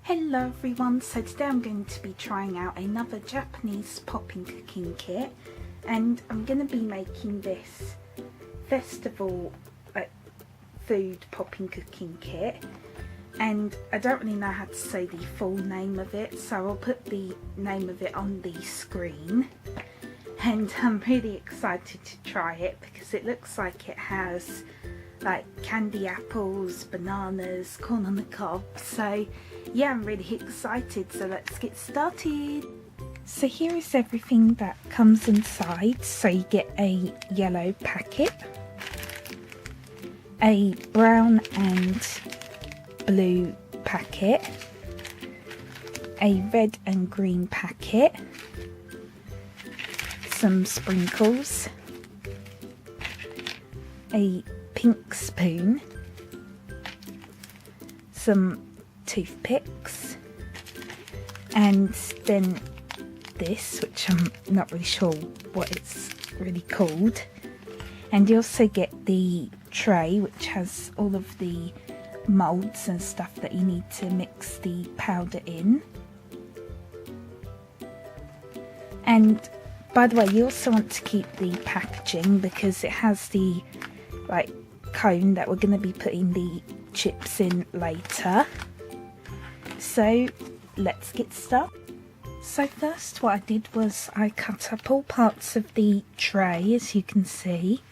Hello everyone, so today I'm going to be trying out another Japanese popping cooking kit, and I'm going to be making this festival food popping cooking kit, and I don't really know how to say the full name of it, so I'll put the name of it on the screen. And I'm really excited to try it because it looks like it has like candy apples, bananas, corn on the cob. So yeah, I'm really excited, so let's get started. So here is everything that comes inside. So you get a yellow packet, a brown and blue packet, a red and green packet, some sprinkles, a pink spoon, some toothpicks, and then this, which I'm not really sure what it's really called. And you also get the tray, which has all of the moulds and stuff that you need to mix the powder in. And by the way, you also want to keep the packaging because it has the cone that we're going to be putting the chips in later. So let's get started. So first what I did was I cut up all parts of the tray, as you can see.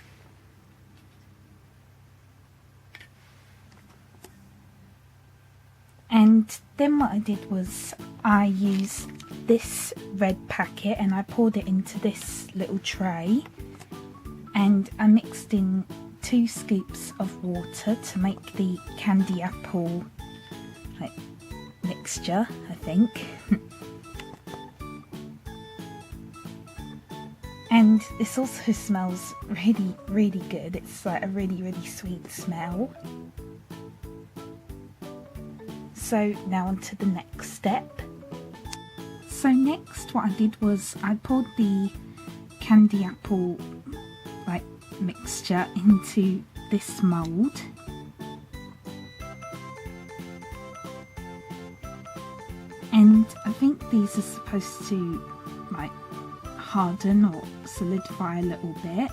And then what I did was I used this red packet and I poured it into this little tray, and I mixed in 2 scoops of water to make the candy apple mixture, I think. And this also smells really good. It's like a really sweet smell. So now on to the next step. So next what I did was I poured the candy apple mixture into this mould, and I think these are supposed to harden or solidify a little bit.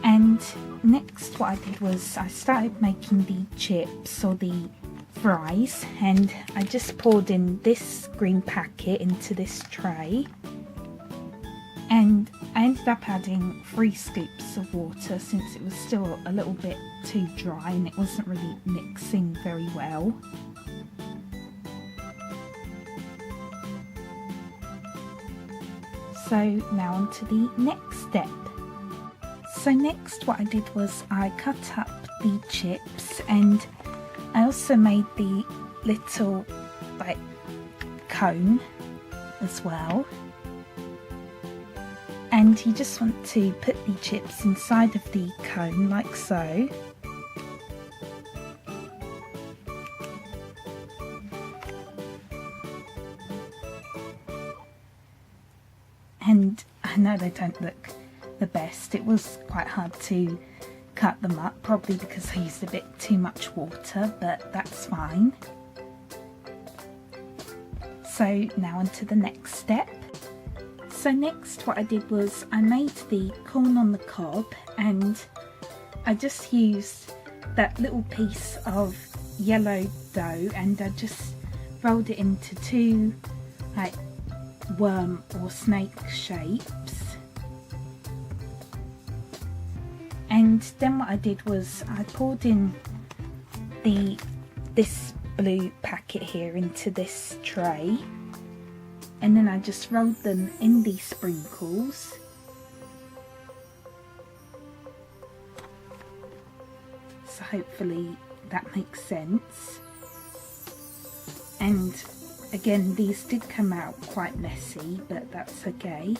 And next what I did was I started making the chips or the fries, and I just poured in this green packet into this tray, and I ended up adding 3 scoops of water since it was still a little bit too dry and it wasn't really mixing very well. So now on to the next step. So next what I did was I cut up the chips, and I also made the little cone as well. And you just want to put the chips inside of the cone like so. And I know they don't look the best. It was quite hard to cut them up, probably because I used a bit too much water, but that's fine. So now on to the next step. So next what I did was I made the corn on the cob, and I just used that little piece of yellow dough and I just rolled it into 2 worm or snake shapes. And then what I did was I poured in this blue packet here into this tray, and then I just rolled them in these sprinkles. So hopefully that makes sense. And again, these did come out quite messy, but that's okay.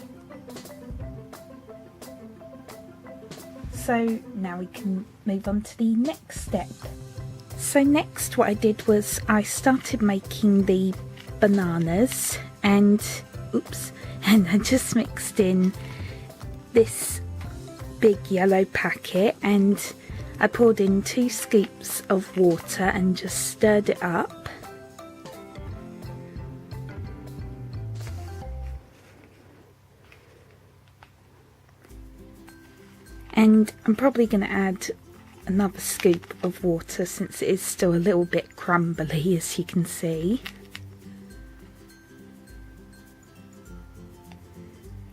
So now we can move on to the next step. So next what I did was I started making the bananas, and I just mixed in this big yellow packet, and I poured in 2 scoops of water and just stirred it up. And I'm probably going to add another scoop of water since it is still a little bit crumbly, as you can see.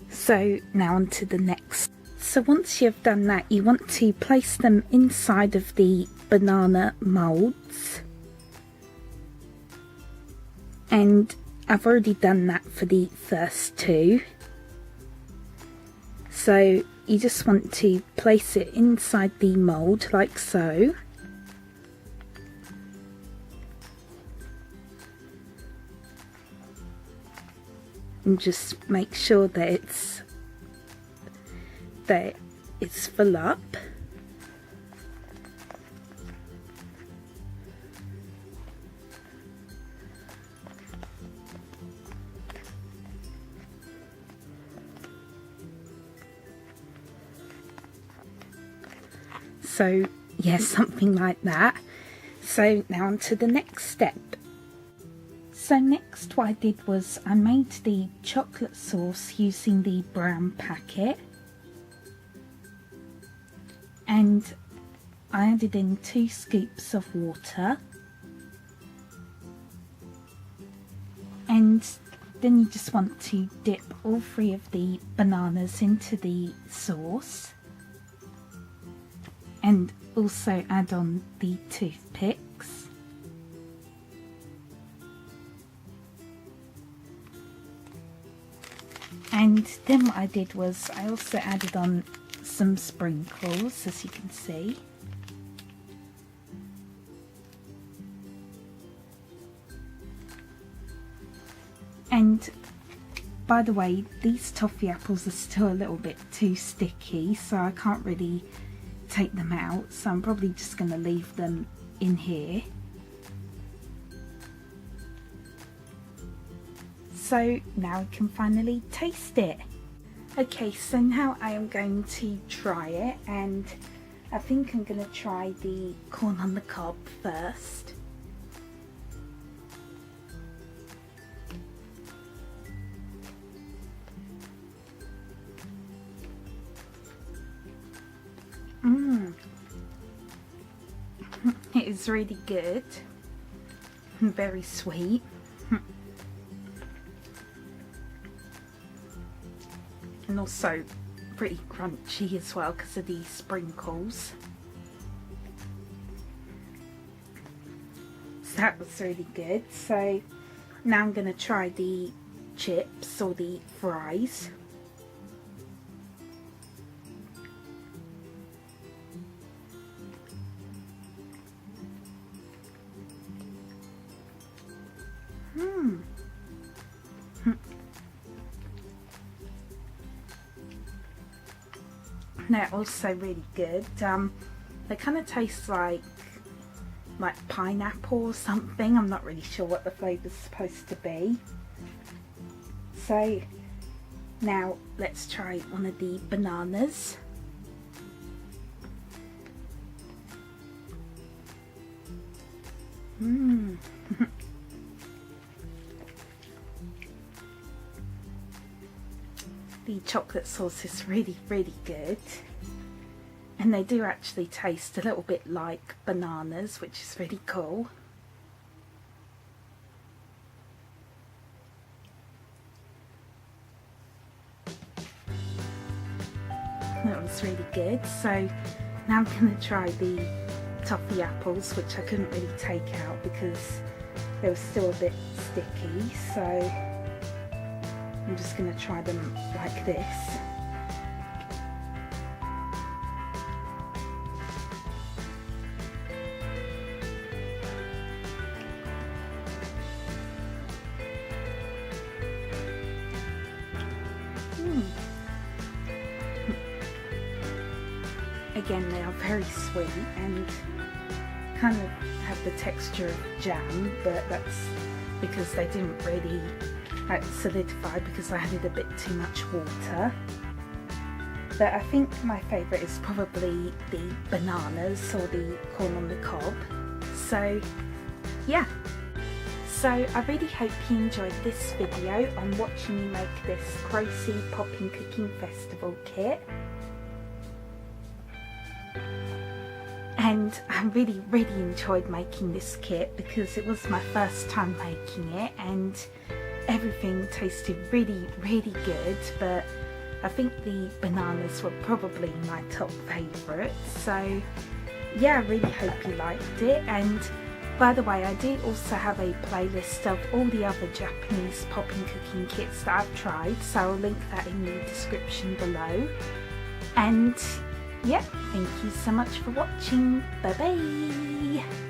So now on to the next. So once you've done that, you want to place them inside of the banana moulds. And I've already done that for the first 2. So you just want to place it inside the mould like so. And just make sure that it's full up. So yeah, something like that. So now on to the next step. So next what I did was I made the chocolate sauce using the brown packet, and I added in 2 scoops of water, and then you just want to dip all 3 of the bananas into the sauce, and also add on the toothpicks. And then what I did was I also added on some sprinkles, as you can see. And by the way, these toffee apples are still a little bit too sticky, so I can't really take them out, so I'm probably just going to leave them in here. So now we can finally taste it. Okay, so now I am going to try it, and I think I'm going to try the corn on the cob first. It is really good and very sweet. And also pretty crunchy as well because of these sprinkles. So that was really good. So now I'm going to try the chips or the fries. They're also really good. They kind of taste like pineapple or something. I'm not really sure what the flavour's supposed to be. So now let's try one of the bananas. The chocolate sauce is really, really good, and they do actually taste a little bit like bananas, which is really cool. That was really good. So now I'm going to try the toffee apples, which I couldn't really take out because they were still a bit sticky, so I'm just going to try them like this. Again, they are very sweet and kind of have the texture of jam, but that's because they didn't really solidify because I added a bit too much water. but I think my favourite is probably the bananas or the corn on the cob. So yeah, so I really hope you enjoyed this video on watching me make this Kracie Popin Cookin Festival kit. And I really enjoyed making this kit because it was my first time making it, and everything tasted really good, but I think the bananas were probably my top favourite. So yeah, I really hope you liked it. And by the way, I do also have a playlist of all the other Japanese popping cooking kits that I've tried, so I'll link that in the description below. And yeah, thank you so much for watching. Bye bye!